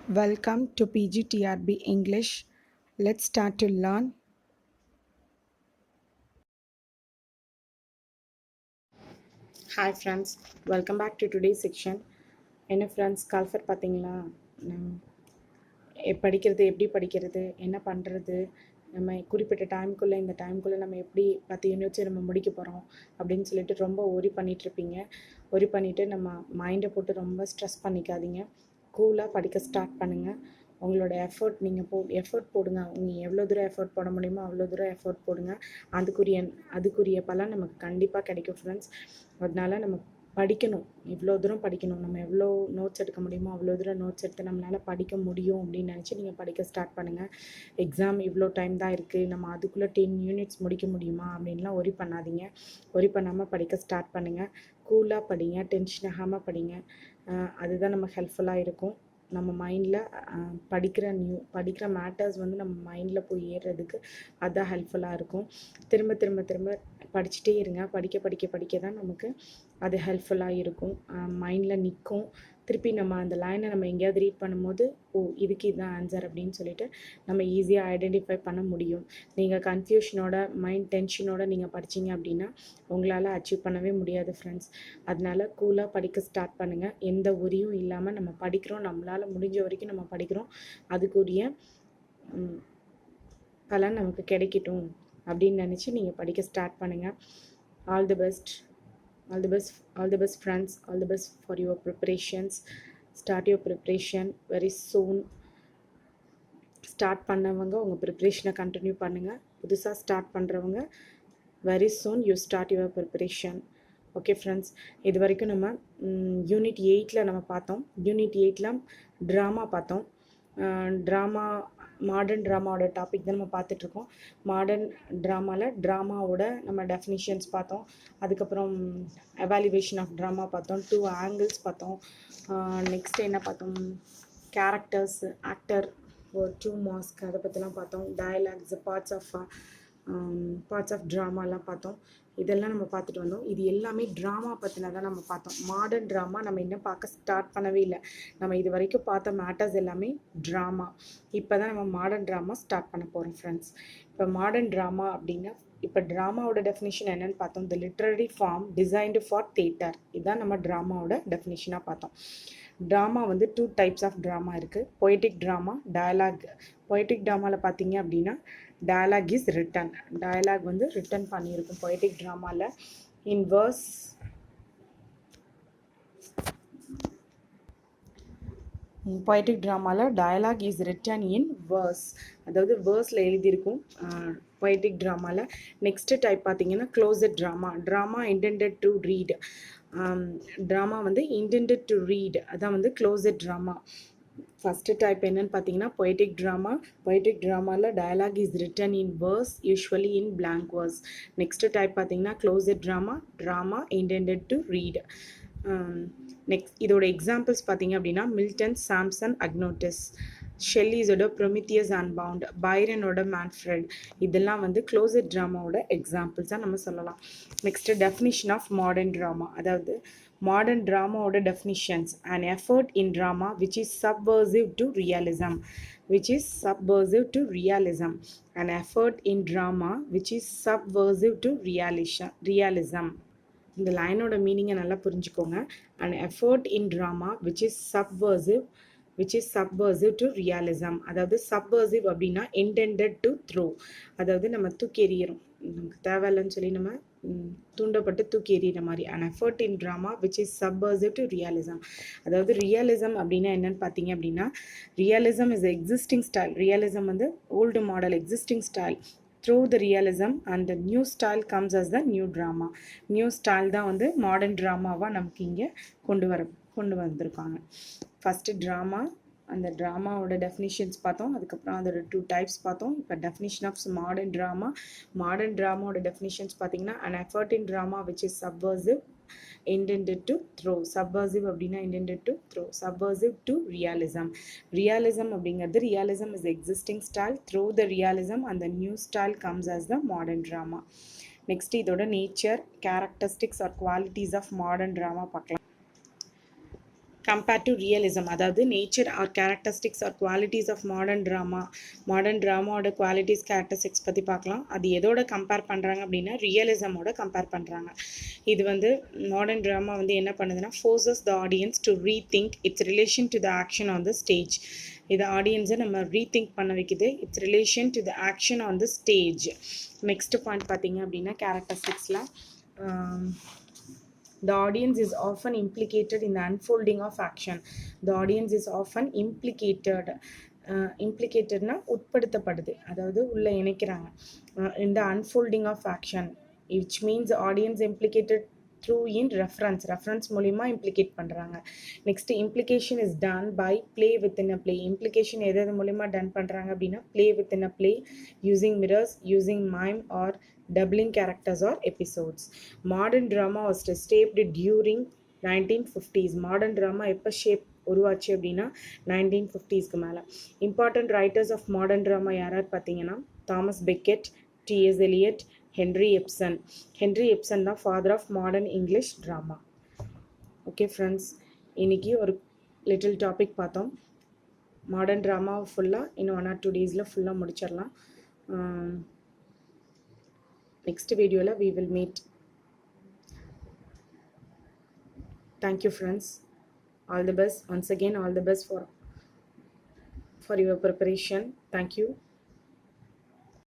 Welcome to PGTRB English. Let's start to learn. Hi friends, welcome back to today's section. என்ன friends call for பார்த்தீங்களா? நம் படிக்கிறது எப்படி படிக்கிறது, என்ன பண்ணுறது, நம்ம குறிப்பிட்ட டைமுக்குள்ளே இந்த டைமுக்குள்ளே நம்ம எப்படி 10 யூனிட்ஸை நம்ம முடிக்க போகிறோம் அப்படின்னு சொல்லிட்டு ரொம்ப ஒரி பண்ணிகிட்ருப்பீங்க. ஒரி பண்ணிவிட்டு நம்ம மைண்டை போட்டு ரொம்ப ஸ்ட்ரெஸ் பண்ணிக்காதீங்க. கூலாக படிக்க ஸ்டார்ட் பண்ணுங்கள். உங்களோட எஃபர்ட் நீங்கள் எஃபர்ட் போடுங்க. நீங்கள் எவ்வளோ தூரம் எஃபர்ட் போட முடியுமோ அவ்வளோ தூரம் எஃபர்ட் போடுங்க. அதுக்குரிய பலன் நமக்கு கண்டிப்பாக கிடைக்கும் ஃப்ரெண்ட்ஸ். அதனால நம்ம படிக்கணும், இவ்வளோ தூரம் படிக்கணும், நம்ம எவ்வளோ நோட்ஸ் எடுக்க முடியுமோ அவ்வளோ தூரம் நோட்ஸ் எடுத்து நம்மளால் படிக்க முடியும் அப்படின்னு நினச்சி நீங்கள் படிக்க ஸ்டார்ட் பண்ணுங்கள். எக்ஸாம் இவ்வளோ டைம் தான் இருக்குது, நம்ம அதுக்குள்ளே 10 யூனிட்ஸ் முடிக்க முடியுமா அப்படின்லாம் ஒரி பண்ணாதீங்க. ஒரி பண்ணாமல் படிக்க ஸ்டார்ட் பண்ணுங்கள். கூலாக படிங்க, டென்ஷன் ஆகாமல் படிங்க. அதுதான் நம்ம ஹெல்ப்ஃபுல்லாக இருக்கும். நம்ம மைண்டில் படிக்கிற மேட்டர்ஸ் வந்து நம்ம மைண்டில் போய் ஏறுறதுக்கு அதுதான் ஹெல்ப்ஃபுல்லாக இருக்கும். திரும்ப திரும்ப திரும்ப படிச்சுட்டே இருங்க. படிக்க தான் நமக்கு அது ஹெல்ப்ஃபுல்லாக இருக்கும். மைண்டில் நிற்கும். திருப்பி நம்ம அந்த லைனை நம்ம எங்கேயாவது ரீட் பண்ணும்போது இதுக்கு இதுதான் ஆன்சர் அப்படின்னு சொல்லிட்டு நம்ம ஈஸியாக ஐடென்டிஃபை பண்ண முடியும். நீங்கள் கன்ஃபியூஷனோட மைண்ட் டென்ஷனோட நீங்கள் படிச்சீங்க அப்படின்னா உங்களால் அச்சீவ் பண்ணவே முடியாது ஃப்ரெண்ட்ஸ். அதனால கூலாக படிக்க ஸ்டார்ட் பண்ணுங்கள். எந்த ஒரியும் இல்லாமல் நம்ம படிக்கிறோம், நம்மளால் முடிஞ்ச வரைக்கும் நம்ம படிக்கிறோம், அதுக்குரிய பலன் நமக்கு கிடைக்கட்டும் அப்படின்னு நினச்சி நீங்கள் படிக்க ஸ்டார்ட் பண்ணுங்கள். All the best. All the best friends, all the best for your preparations. Start your preparation very soon. Start பண்ணவங்க உங்கள் ப்ரிப்ரேஷனை கண்டினியூ பண்ணுங்கள். புதுசாக ஸ்டார்ட் பண்ணுறவங்க very soon you start your preparation. Okay friends, இது வரைக்கும் நம்ம யூனிட் 8 நம்ம பார்த்தோம். யூனிட் 8 ட்ராமா பார்த்தோம். மாடர்ன் ட்ராமாவோட டாபிக் தான் நம்ம பார்த்துட்ருக்கோம். மாடர்ன் ட்ராமாவில் ட்ராமாவோட நம்ம டெஃபினிஷன்ஸ் பார்த்தோம். அதுக்கப்புறம் எவாலுவேஷன் ஆஃப் ட்ராமா பார்த்தோம். 2 ஆங்கிள்ஸ் பார்த்தோம். நெக்ஸ்ட் என்ன பார்த்தோம்? கேரக்டர்ஸ், ஆக்டர், 2 மாஸ்க், அதை பற்றிலாம் பார்த்தோம். டயலாக்ஸ், பார்ட்ஸ் ஆஃப் ட்ராமாலாம் பார்த்தோம். இதெல்லாம் நம்ம பார்த்துட்டு வந்தோம். இது எல்லாமே ட்ராமா பற்றினதான் நம்ம பார்த்தோம். மாடர்ன் ட்ராமா நம்ம இன்னும் பார்க்க ஸ்டார்ட் பண்ணவே இல்லை. நம்ம இது வரைக்கும் பார்த்த மேட்டர்ஸ் எல்லாமே ட்ராமா. இப்போ தான் நம்ம மாடர்ன் ட்ராமா ஸ்டார்ட் பண்ண போகிறோம் ஃப்ரெண்ட்ஸ். இப்போ மாடர்ன் ட்ராமா அப்படின்னா இப்போ ட்ராமாவோட டெஃபினிஷன் என்னென்னு பார்த்தோம். The literary form designed for theatre. இதுதான் நம்ம ட்ராமாவோட டெஃபினிஷனாக பார்த்தோம். ட்ராமா வந்து 2 டைப்ஸ் ஆஃப் ட்ராமா இருக்குது. Poetic drama, dialogue. பொய்டிக் ட்ராமாவில் பார்த்தீங்க அப்படின்னா டயலாக் இஸ் ரிட்டன். டயலாக் வந்து ரிட்டன் பண்ணியிருக்கும் பொய்டிக் ட்ராமாவில். இன் வேர்ஸ் பொய்டிக் ட்ராமாவில் dialogue is written in verse, அதாவது வேர்ஸில் எழுதியிருக்கும் பொய்டிக் ட்ராமாவில். நெக்ஸ்ட் டைப் பார்த்தீங்கன்னா closet drama. Drama intended to read. Drama வந்து இன்டெண்டட் டு ரீட், அதான் வந்து க்ளோசட் ட்ராமா. ஃபஸ்ட்டு டைப் என்னன்னு பார்த்தீங்கன்னா பொய்டிக் ட்ராமா. பொய்டிக் ட்ராமாவில் dialogue is written in verse, usually in blank verse. Next type பார்த்தீங்கன்னா closet drama. Drama intended to read. Next இதோட examples பார்த்தீங்க அப்படின்னா மில்டன், சாம்சன், அக்னோட்டிஸ், ஷெல்லிஸோட ப்ரொமித்தியஸ் அன்பவுண்ட், பைரனோட Manfred, இதெல்லாம் வந்து க்ளோசட் ட்ராமாவோட எக்ஸாம்பிள்ஸாக நம்ம சொல்லலாம். Next definition of modern drama. அதாவது மாடர்ன் ட்ராமாவோட definitions: an effort in drama which is subversive to realism. An effort in drama which is subversive to realism. இந்த லைனோட மீனிங்கை நல்லா புரிஞ்சுக்கோங்க. an effort in drama which is subversive to realism. அதாவது subversive அப்படின்னா intended to throw, அதாவது நம்ம தூக்கி எறிகிறோம், நமக்கு தேவையில்லைன்னு சொல்லி நம்ம தூண்டப்பட்டு தூக்கி எறிகிற மாதிரி. an effort in drama which is subversive to realism. அதாவது ரியலிசம் அப்படின்னா என்னன்னு பார்த்தீங்க அப்படின்னா realism is existing style. Realism வந்து old model existing style. through the realism and the new style comes as the new drama. New style தான் வந்து modern ட்ராமாவாக நமக்கு இங்கே கொண்டு வந்திருக்காங்க. ஃபஸ்ட்டு ட்ராமா, அந்த ட்ராமாவோட டெஃபினிஷன்ஸ் பார்த்தோம். அதுக்கப்புறம் அதோட 2 டைப்ஸ் பார்த்தோம். இப்போ definition of modern drama. Modern ட்ராமாவோட டெஃபினிஷன்ஸ் பார்த்தீங்கன்னா an effort in drama which is subversive, intended to throw. subversive அப்படின்னா intended to throw, subversive to realism. realism அப்படிங்கிறது realism is existing style. through the realism and the new style comes as the modern drama. Next இதோட nature, characteristics or qualities of modern drama பார்க்கலாம். Compared to realism, அதாவது nature or characteristics or qualities of modern drama. Modern ட்ராமாவோட qualities characteristics பற்றி பார்க்கலாம். அது எதோட compare பண்ணுறாங்க அப்படின்னா ரியலிசமோட கம்பேர் பண்ணுறாங்க. இது வந்து மாடர்ன் ட்ராமா வந்து என்ன பண்ணுதுன்னா forces the audience to rethink it's relation to the action on the stage. இது ஆடியன்ஸை நம்ம ரீதிங்க் பண்ண வைக்குது. It's relation to the action on the stage. Next point பார்த்தீங்க அப்படின்னா கேரக்டரிஸ்டிக்ஸில் the audience is often implicated in the unfolding of action. The audience is often implicated. இம்ப்ளிகேட்டட்னா உட்படுத்தப்படுது, அதாவது உள்ளே இணைக்கிறாங்க. in the unfolding of action, which means audience implicated through in reference மூலிமா implicate பண்ணுறாங்க. Next implication is done by play within a play. Implication எது மூலிமா done பண்ணுறாங்க அப்படின்னா play within a play, using mirrors, using mime or doubling characters or episodes. Modern drama was shaped during 1950s. Modern drama எப்போ shape உருவாச்சு அப்படின்னா 1950ஸ்க்கு மேலே. Important writers of modern drama யாரார் பார்த்தீங்கன்னா Thomas Beckett, T S Eliot, Henry Ibsen. Henry Ibsen தான் father of modern English drama. Okay friends, இன்றைக்கி ஒரு லிட்டில் டாபிக் பார்த்தோம். மாடர்ன் ட்ராமாவை ஃபுல்லாக இன்னும் 1 or 2 டேஸில் ஃபுல்லாக முடிச்சிடலாம். நெக்ஸ்ட் வீடியோவில் we will meet. Thank you friends. All the best. Once again, all the best for your preparation. Thank you.